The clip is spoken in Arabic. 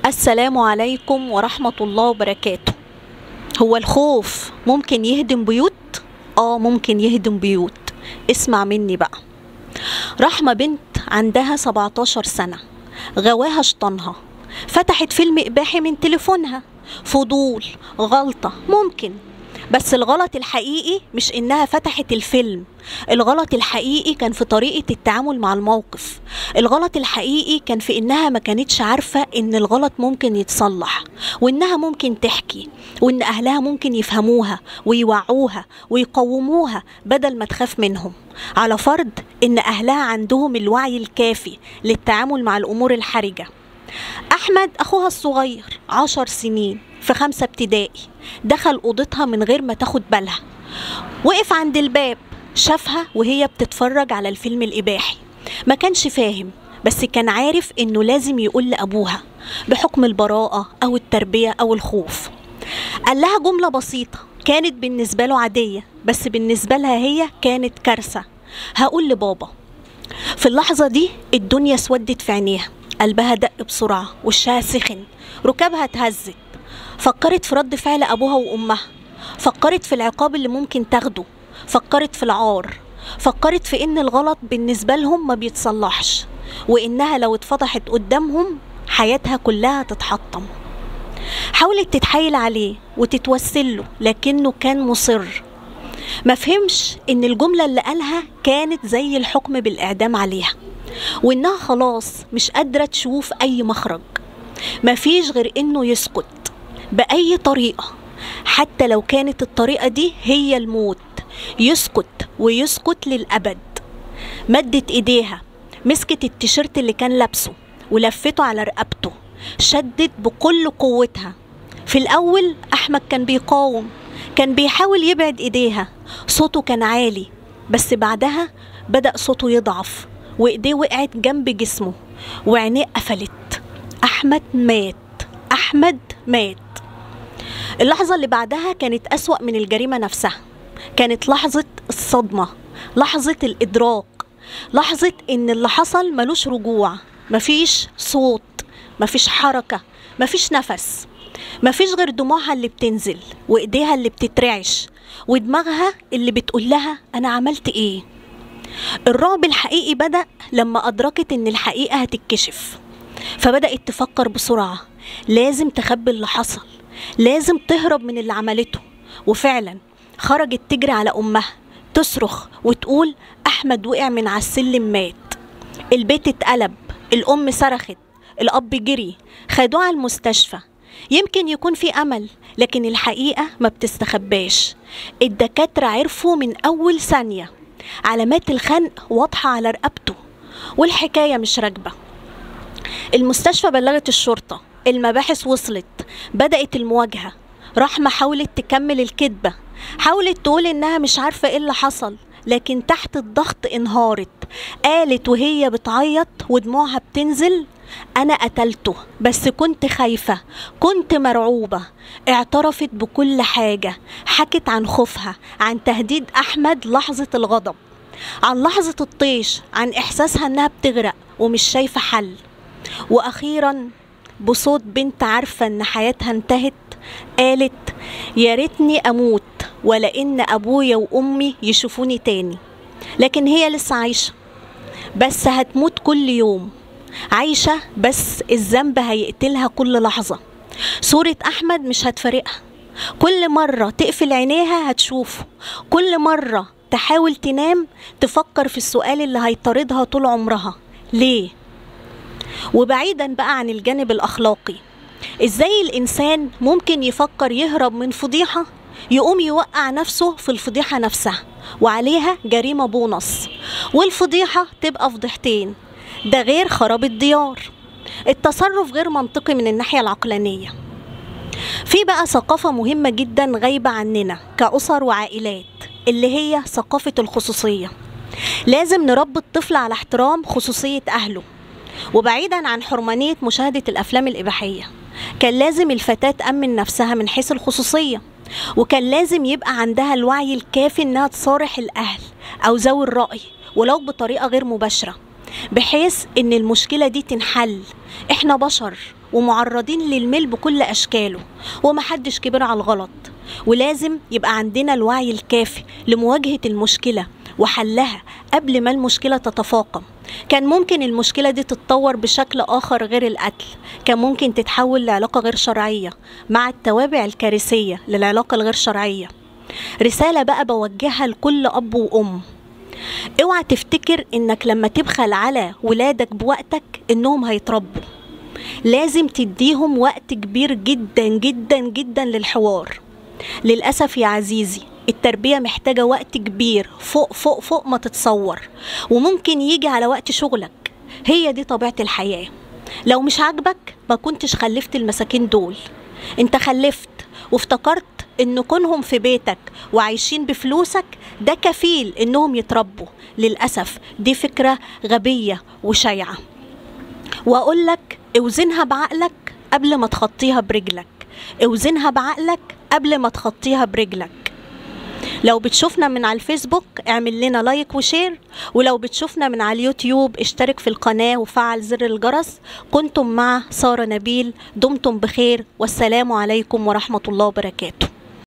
السلام عليكم ورحمة الله وبركاته. هو الخوف ممكن يهدم بيوت؟ ممكن يهدم بيوت. اسمع مني بقى. رحمة بنت عندها 17 سنة، غواها شطنها، فتحت فيلم إباحي من تليفونها. فضول، غلطة ممكن، بس الغلط الحقيقي مش إنها فتحت الفيلم. الغلط الحقيقي كان في طريقة التعامل مع الموقف. الغلط الحقيقي كان في إنها ما كانتش عارفة إن الغلط ممكن يتصلح، وإنها ممكن تحكي، وإن أهلها ممكن يفهموها ويوعوها ويقوموها بدل ما تخاف منهم، على فرض إن أهلها عندهم الوعي الكافي للتعامل مع الأمور الحرجة. أحمد أخوها الصغير 10 سنين في 5 ابتدائي، دخل أوضتها من غير ما تاخد بالها، وقف عند الباب، شافها وهي بتتفرج على الفيلم الإباحي. ما كانش فاهم، بس كان عارف إنه لازم يقول لأبوها بحكم البراءة أو التربية أو الخوف. قال لها جملة بسيطة كانت بالنسبة له عادية، بس بالنسبة لها هي كانت كارثة: هقول لبابا. في اللحظة دي الدنيا اسودت في عينيها، قلبها دق بسرعة، وشها سخن، ركابها اتهزت. فكرت في رد فعل أبوها وأمها، فكرت في العقاب اللي ممكن تاخده، فكرت في العار، فكرت في إن الغلط بالنسبة لهم ما بيتصلحش، وإنها لو اتفضحت قدامهم حياتها كلها تتحطم. حاولت تتحايل عليه وتتوسله، لكنه كان مصر. ما فهمش إن الجملة اللي قالها كانت زي الحكم بالإعدام عليها، وإنها خلاص مش قادرة تشوف أي مخرج. مفيش غير إنه يسكت بأي طريقة، حتى لو كانت الطريقة دي هي الموت. يسكت ويسكت للأبد. مدت إيديها، مسكت التيشيرت اللي كان لابسه ولفته على رقبته، شدت بكل قوتها. في الأول أحمد كان بيقاوم، كان بيحاول يبعد إيديها، صوته كان عالي، بس بعدها بدأ صوته يضعف، وإيديه وقعت جنب جسمه، وعينيه قفلت. أحمد مات، أحمد مات. اللحظة اللي بعدها كانت أسوأ من الجريمة نفسها. كانت لحظة الصدمة، لحظة الإدراك، لحظة إن اللي حصل ملوش رجوع. مفيش صوت، مفيش حركة، مفيش نفس، مفيش غير دموعها اللي بتنزل، وإيديها اللي بتترعش، ودماغها اللي بتقول لها أنا عملت إيه. الرعب الحقيقي بدأ لما أدركت إن الحقيقة هتتكشف، فبدأت تفكر بسرعة. لازم تخبي اللي حصل، لازم تهرب من اللي عملته. وفعلا خرجت تجري على أمها، تصرخ وتقول أحمد وقع من على السلم مات. البيت اتقلب، الأم صرخت، الأب جري، خدوه على المستشفى. يمكن يكون في أمل، لكن الحقيقة ما بتستخباش. الدكاترة عرفوا من أول ثانية، علامات الخنق واضحة على رقبته، والحكاية مش راكبة. المستشفى بلغت الشرطة، المباحث وصلت، بدأت المواجهة. رحمة حاولت تكمل الكذبة، حاولت تقول إنها مش عارفة إيه اللي حصل، لكن تحت الضغط انهارت. قالت وهي بتعيط ودموعها بتنزل: أنا قتلته، بس كنت خايفة، كنت مرعوبة. اعترفت بكل حاجة، حكت عن خوفها، عن تهديد أحمد لحظة الغضب، عن لحظة الطيش، عن إحساسها إنها بتغرق ومش شايفة حل. وأخيرا بصوت بنت عارفة إن حياتها انتهت قالت: يا ريتني أموت ولا إن أبويا وأمي يشوفوني تاني. لكن هي لسه عايشة، بس هتموت كل يوم. عايشة بس الذنب هيقتلها كل لحظة. صورة أحمد مش هتفارقها، كل مرة تقفل عينيها هتشوفه، كل مرة تحاول تنام تفكر في السؤال اللي هيطاردها طول عمرها: ليه؟ وبعيدا بقى عن الجانب الأخلاقي، إزاي الإنسان ممكن يفكر يهرب من فضيحة يقوم يوقع نفسه في الفضيحة نفسها، وعليها جريمة بونص، والفضيحة تبقى فضيحتين؟ ده غير خراب الديار. التصرف غير منطقي من الناحية العقلانية. في بقى ثقافة مهمة جدا غايبة عننا كأسر وعائلات، اللي هي ثقافة الخصوصية. لازم نربي الطفل على احترام خصوصية أهله، وبعيدا عن حرمانية مشاهدة الأفلام الإباحية. كان لازم الفتاة تأمن نفسها من حيث الخصوصية، وكان لازم يبقى عندها الوعي الكافي إنها تصارح الأهل أو ذوي الرأي ولو بطريقة غير مباشرة، بحيث إن المشكلة دي تنحل. إحنا بشر ومعرضين للميل بكل أشكاله، ومحدش كبير على الغلط، ولازم يبقى عندنا الوعي الكافي لمواجهة المشكلة وحلها قبل ما المشكلة تتفاقم. كان ممكن المشكلة دي تتطور بشكل آخر غير القتل، كان ممكن تتحول لعلاقة غير شرعية مع التوابع الكارثية للعلاقة الغير شرعية. رسالة بقى بوجهها لكل أب وأم: اوعى تفتكر انك لما تبخل على ولادك بوقتك انهم هيتربوا. لازم تديهم وقت كبير جدا جدا جدا للحوار. للأسف يا عزيزي التربية محتاجة وقت كبير فوق فوق فوق ما تتصور، وممكن يجي على وقت شغلك. هي دي طبيعة الحياة. لو مش عاجبك ما كنتش خلفت المساكين دول. انت خلفت وافتكرت ان كونهم في بيتك وعايشين بفلوسك ده كفيل انهم يتربوا. للأسف دي فكرة غبية وشيعة. واقول لك اوزنها بعقلك قبل ما تخطيها برجلك. اوزنها بعقلك قبل ما تخطيها برجلك. لو بتشوفنا من على الفيسبوك اعمل لنا لايك وشير، ولو بتشوفنا من على اليوتيوب اشترك في القناة وفعل زر الجرس. كنتم مع سارة نبيل، دمتم بخير، والسلام عليكم ورحمة الله وبركاته.